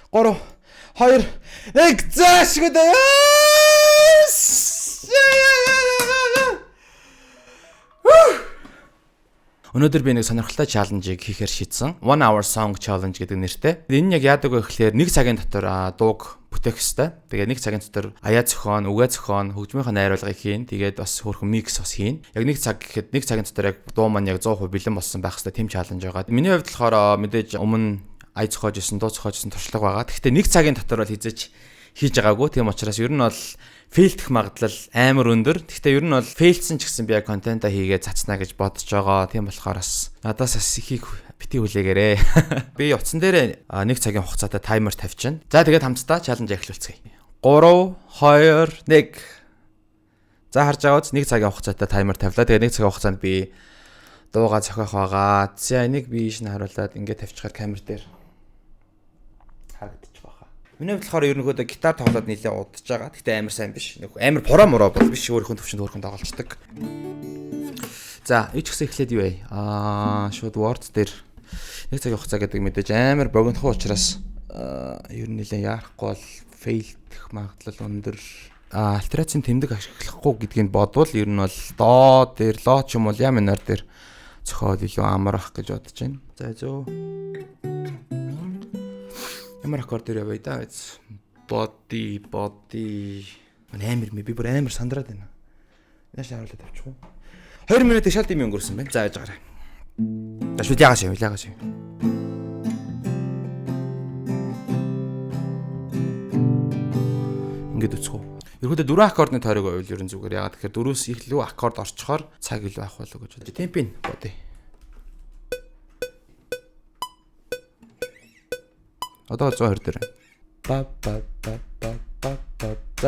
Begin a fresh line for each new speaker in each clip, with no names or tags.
3 2 1 заашгүй. Өнөөдөр би нэг сонирхолтой чаленжийг хийхээр шийдсэн. 1 hour song challenge гэдэг нэртэй. Энэ яг яадаг вэ гэхээр 1 цагийн дотор дууг бүтээх ёстой. Тэгээ 1 цагийн дотор аяа зохион, үгээ зохион, хөгжмийнхаа найруулгыг хийн. Тэгээд бас хөөрхөн микс бас хийн. Яг 1 цаг гэхэд 1 цагийн дотор яг дуу маань яг 100% бэлэн болсон байх ёстой тэм чаленж байгаа. Миний хувьд болохоор мэдээж өмнө ая зохиож исэн, дуу зохиож исэн туршлага байгаа. Гэхдээ 1 цагийн дотор бол хийж байгаагүй. Тийм учраас ер нь бол фейлдэх магадлал амар өндөр. Гэхдээ ер нь бол фейлдсэн ч гэсэн би яг контентаа хийгээд цацнаа гэж бодож байгаа. Тийм болохоор бас надаас бас ихийг бити хүлээгээрэй. Би утсан дээр 1 цагийн хугацаатай таймер тавьчихна. За тэгээд хамтдаа чаленж эхлүүлцгээе. 3 2 1. За харж байгаач 1 цагийн хугацаатай таймер тавилаа. Тэгээд 1 цагийн хугацаанд би дуугаа зохиох байгаа. За энийг би ийш нь харуулад ингээд тавьчихаар камер дээр харагдчих واخа. Миний хувьд болохоор ерөнхийдөө гитар тоглоод нэлээд удаж байгаа. Гэхдээ амар сайн биш. Амар пороо бол биш, өөрийнхөө төвчөнд өөрхөн тоглолцдог. За, ич гэсэн эхлээд юу вэ? Шууд Word дээр 1 цагийн хугацаа гэдэг мэдээж амар богинохоо учраас ер нь нэлээд яарахгүй бол фейлдэх магадлал өндөр. Альтерацийн тэмдэг ашиглахгүй гэдгийг бодвол ер нь бол до дээр ло ч юм уу я минор дээр зохиол илүү амар ах гэж бодож байна. За зөө. Ямар аккорд дээр явъя да. Body. Амар би бүр амар сандраад байна. Яаш харуулаад тавьчих уу? 2 минут шал дими өнгөрсөн байна. За яаж гараа. За шүд яагаш юм. Ингээд үцгүү. Ерөнхийдөө 4 аккордны тойрог байвал ерөн зүгээр. Ягаад гэхээр 4-өөс илүү аккорд орчхоор цаг илүү авах болов гэж бодож. Темпин body. Одоо 120 дээр. За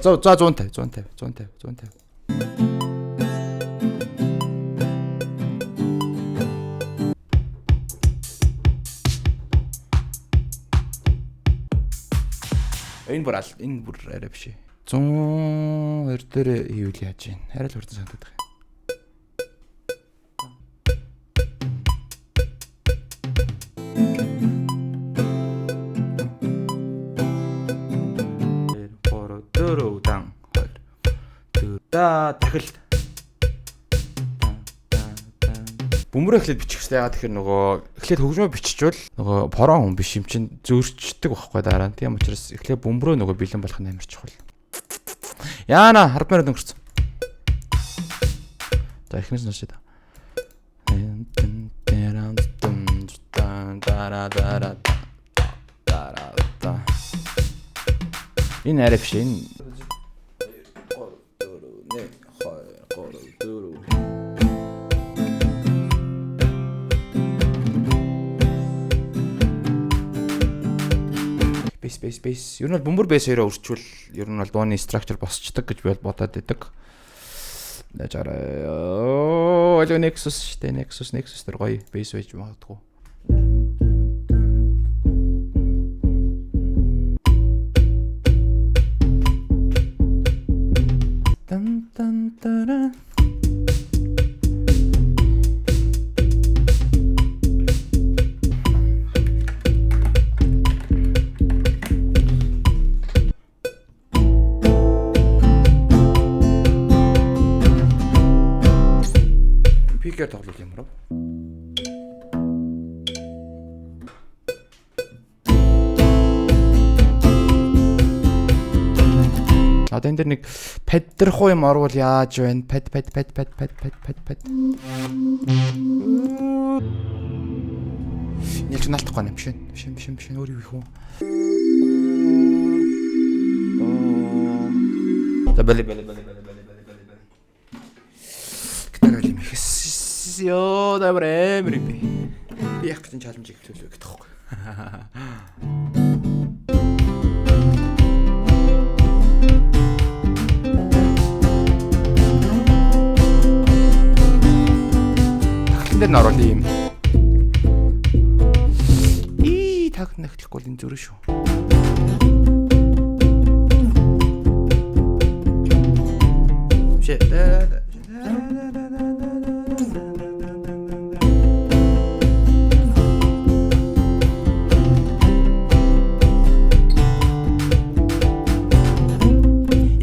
150. Энэ бүр арай биш. 120 дээр хийвэл яаж вэ? Арай л хурдан санагдаад байна. Дахил бөмбөрөө эхлээд бичих хэрэгтэй. Ягаад тэгэхээр эхлээд хөгжмөө биччихвэл пороо хүн биш юм чинь зөрчдөг байхгүй дараа нь. Тийм учраас эхлээд бөмбөрөө бэлэн болох нь амар чухал. Яана 10 минут өнгөрцөн. За эхнээс нь шийдэ. Энэ арай биш энэ. Бейс. Ер нь бол бөмбөр бейс хоёроо өрчвөл ер нь бол дууны structure босчдаг гэж би бодоод байдаг. Нажаараа. Nexus дээр гоё бейс байж магадгүй. Пикер тоглох юм руу. Одоо энэ дэр нэг паддрахгүй юм орвол яаж вэ? Пад. Нэг наалтахгүй юм биш. Өөр юу их үү? Бали. Гитар юм ихс. Ёо, даврэ мэрби. Би яг гэсэн чаленж эхлүүлээ гэдэг таахгүй. Тагтан дээр нь орол юм. Тагтан эхлэхгүй л энэ зүрх шүү.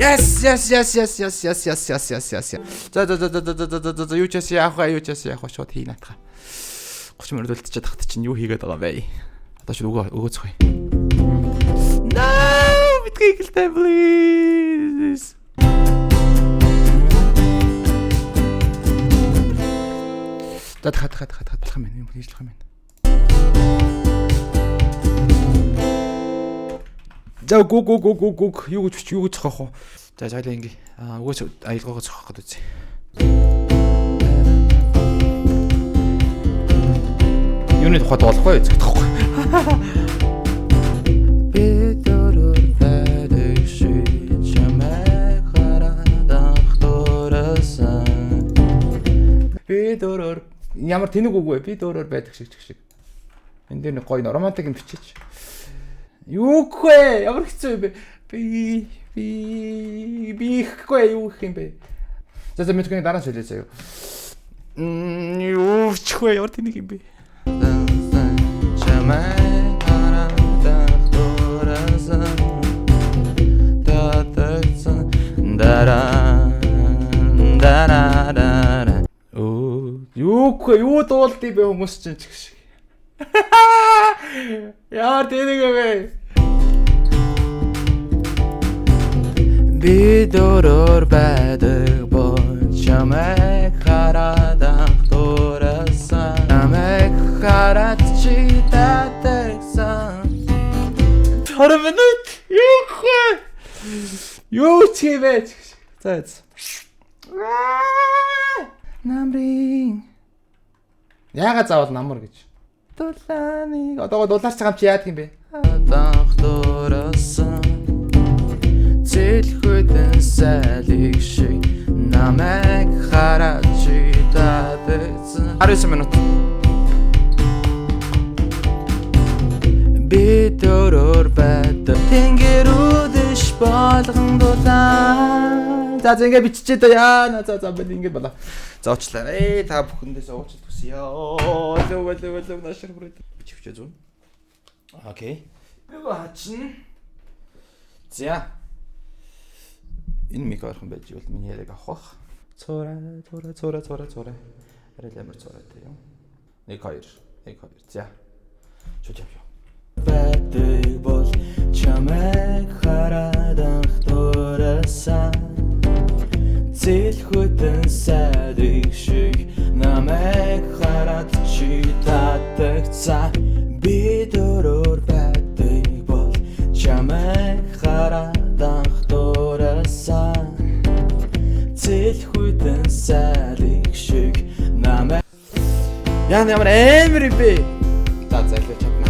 Yes. За юу ч яах вэ? Шууд хий наатах. 30 минут үлдчихэж тахт чинь юу хийгээд байгаа бэ? Одоо ч өгөөцөх бай. No, битгий гэлтэй please. Хат болох юм байна. Юм хийжлэх юм байна. За гүг юу гэж зохиох вэ? За жаалаа ингээ. Өгөөс аялгаагаа зохиох гэдэг үзье. Юуны тухайд болохгүй зохиохгүй. Би дөрөөр байдаг шиг чамайг хараад ахтуурасан. Би дөрөөр ямар тэнэг үг вэ? Би дөрөөр байдаг шиг. Энд дээр нэг гоё романтик юм бичиж. Юу гэх вэ? Ямар хэцүү юм бэ? Би ихгүй юу гэх юм бэ? За мэдгүй дараа нь хэлээ заяа. Юу ч вэ? Ямар тэнэг юм бэ? Чамайг хараад ахтуурасан. Дараа. Юу гэх вэ? Юу дуулдыг бэ хүмүүс чинь ч гэх шиг. Яар тэнэг вэ? Би дөрөөр байдаг бол чамайг хараад ахтуурасан. Чамайг хараад чи татагсан. 20 минут. Юу гэх вэ? Юу ч юм бэ? За. Намрын. Яагаад заавал намар гэж? Дулааны. Одоо дулаарч байгаа юм чи яадаг юм бэ? Ахтуурасан. Зэлхүйдэн сайлыг шиг намайг хараад чи татагсан. 19 минут. Би дөрөөр байдаг. Тэнгэрүүдш болгон дулаан. За ингэ биччихээ да яа. За ингэ болоо. За уучлаа. Та бүхэндээс уучлалт хүсье. Лөө нашир бүрээд биччихээ зүн. Окей. Юу хаачин? За. Энэ мик орхон байж бол миний яриг авах. Цора. Арай амар цораатай юм. 1 2. За. Чуучав. Бэдэг бол чамайг хараад ахтуурасан. Зэлхүйдэн сайдыг шиг намайг хараад чи татагцаа. Би дөрөөр байдаг бол чамайг хараад ахтуурасан. Зэлхүйдэн сайдыг шиг намайг. Яа ямар амар юм бэ? За залуу чадна.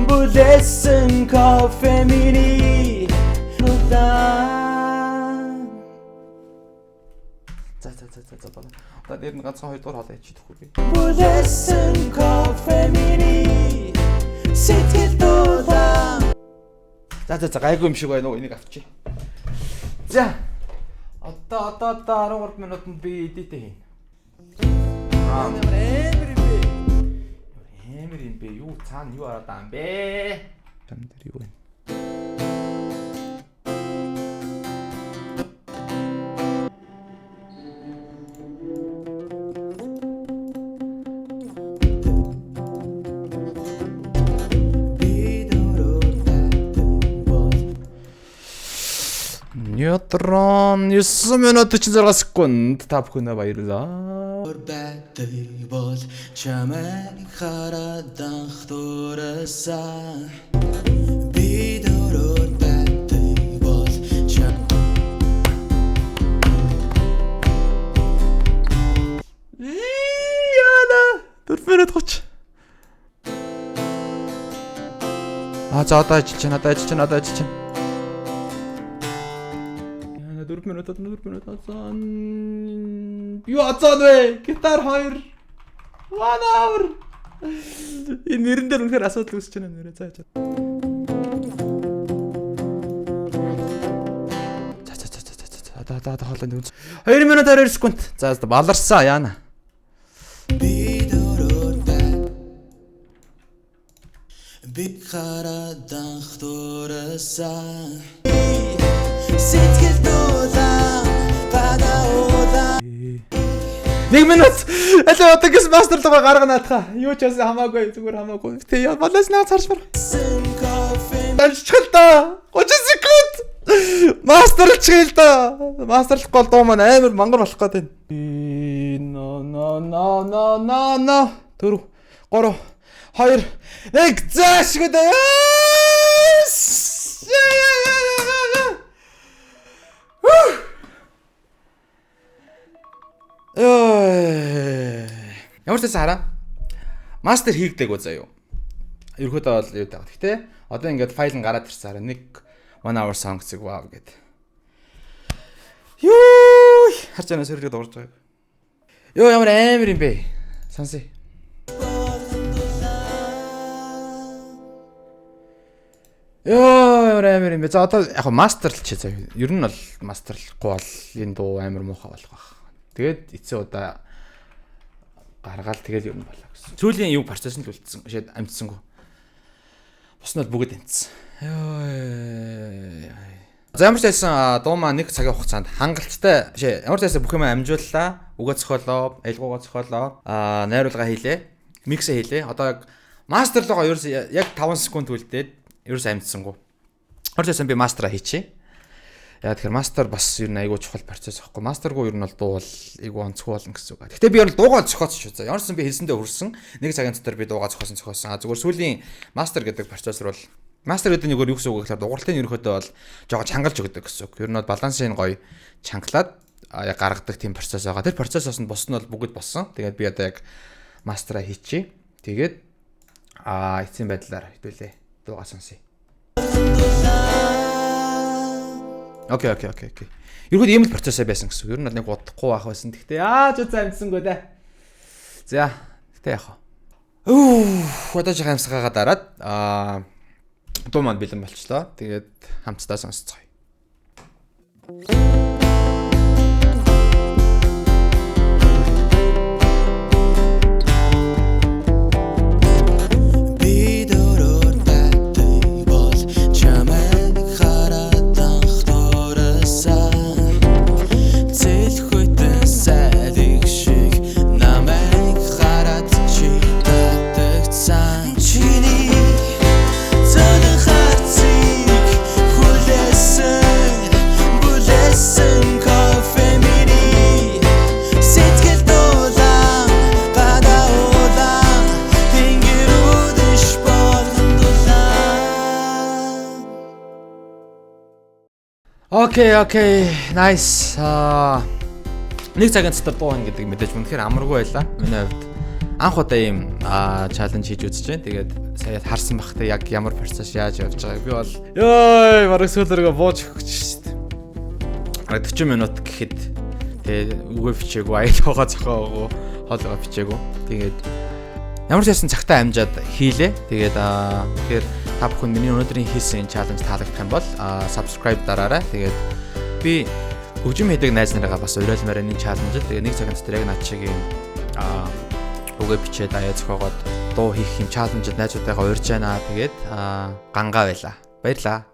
Бүлэсэн кофе мини нутаа. За бана. Одоо дээр нь ганцхан 2 дугаар хоолой хийчихгүй би. Бүлэсэн кофе мини сэтгэл дулаан. За гайгүй юм шиг байна уу? Энийг авчи. За. Одоо 13 минутанд би эдитээ хийн. Эмэр юм бэ? Юу цаана юу ороод байгаа юм бэ? Там дээр юу вэ? Ньютрон 9 минут 46 секунд. Та бүхэндээ баярлалаа. Байдаг бол чамайг хараад ахтуурасан. Би дөрөөр байдаг бол Яна 4 минут 30. За одоо ажиллаж байна. 4 минут азан. Юу азан вэ? Гитар 2. 1 hour. Энэ нэрэн дээр үнэхээр асуудал үүсэж байна нэрээ цааш. За хоолой нэг 2 минут 22 секунд. За баларсан яана.
Би харадан хтурасаа сэтгэл дулаан гадауда
1 минут. Алаа одоо гис мастер руу гарганаадхаа. Юу ч яасан хамаагүй зүгээр хамаагүй. Тэ балаас наад царч бар. Алчхал та. 30 секунд. Мастерлчихъя л да. Мастерлахгүй бол дуу маань амар мангар болох гээд байна. 4 3 2 1 зааш гэдэг. Ямар ч байсан хараа. Мастер хийгдэг үү заяа. Ерөөдөө бол юу таах. Гэтэ одоо ингээд файл нь гараад ирсэн хараа. 1 hour song гэсэн вау гэд. Юу харж яана сэрэлгээд дуурж байгаа. Йоо ямар амар юм бэ? Сонсъё. Йоо ямар амар юм бэ? За одоо яг мастерлч заяа. Ер нь бол мастерлахгүй бол энэ дуу амар муухай болох байх. Тэгээд эцсийн удаа гаргаал тэгэл юм болоо гэсэн. Сүүлийн юу процесс нь л үлдсэн. Шээд амжсангүй. Бус нь бол бүгд амжсан. За ямар ч байсан дуу маа 1 цагийн хугацаанд хангалттай ямар ч байсан бүх юм амжууллаа. Үгээ зохиолоо, айлгуугаа зохиолоо, найруулга хийлээ, миксэ хийлээ. Одоо мастерлогоо ерөөс яг 5 секунд үлдээд ерөөс амжсангүй. Ямар ч байсан би мастера хийчихье. Яа тэгэхээр мастер бас ер нь айгүй чухал процесс байхгүй. Мастергүй ер нь бол дуу бол айгүй онцгой болно гэсэн үг. Гэхдээ би ер нь дуугаа зохиоцсон шүү. Ямар ч юм би хэлсэндээ хүрсэн. 1 цагийн дотор би дуугаа зохиосон. Зүгээр сүүлийн мастер гэдэг процессор бол мастер гэдэг нь юу гэсэн үг гэхээр дугуйлтын ерөнхийдөө бол жоо чангалж өгдөг гэсэн үг. Ер нь бол балансыг гоё чангалаад яг гаргадаг тийм процесс байгаа. Тэр процессоос нь бос нь бол бүгд болсон. Тэгээд би одоо яг мастера хийчихье. Тэгээд эцсийн байдлаар хэвлээ. Дуугаа сонсъё. Окей. Ерөөд ийм л процесс байсан гэсэн. Ер нь нэг удахгүй байх байсан. Гэхдээ ч амжсангүй дээ. За, гэхдээ яах вэ? Одоо жоо хамсгаагаа дараад дуу маань бэлэн болчлоо. Тэгээд хамтдаа сонсцгоё. Окей. Nice. 1 цагийн дотор дуу хин гэдэг мэдээж үнэхээр амаргүй байлаа. Миний хувьд анх удаа ийм чаленж хийж үзэж байна. Тэгээд сая харсан бахтай яг ямар процесс яаж явж байгааг би бол бараг сүүлрээ бууж өгч шүү дээ. 40 минут гэхэд үгээ бичээгүй, аялагаа зохиогоо, хоолойгоо бичээгүй. Тэгээд ямар ч байсан цагтаа амжаад хийлээ. Тэгээд тэгэхээр та бүхэн миний өнөөдрийн хийсэн чаленж таалагдах юм бол subscribe дараарай. Тэгээд би хөгжим хийдэг найз нарыгаа бас уриалмаар энэ чаленжд тэгээд 1 цагийн дотор яг над шиг юм үгээ бичээд аяа зохиогоод дуу хийх юм чаленжд найзуудтайгаа урьж байна. Тэгээд гангаа байла. Баярлаа.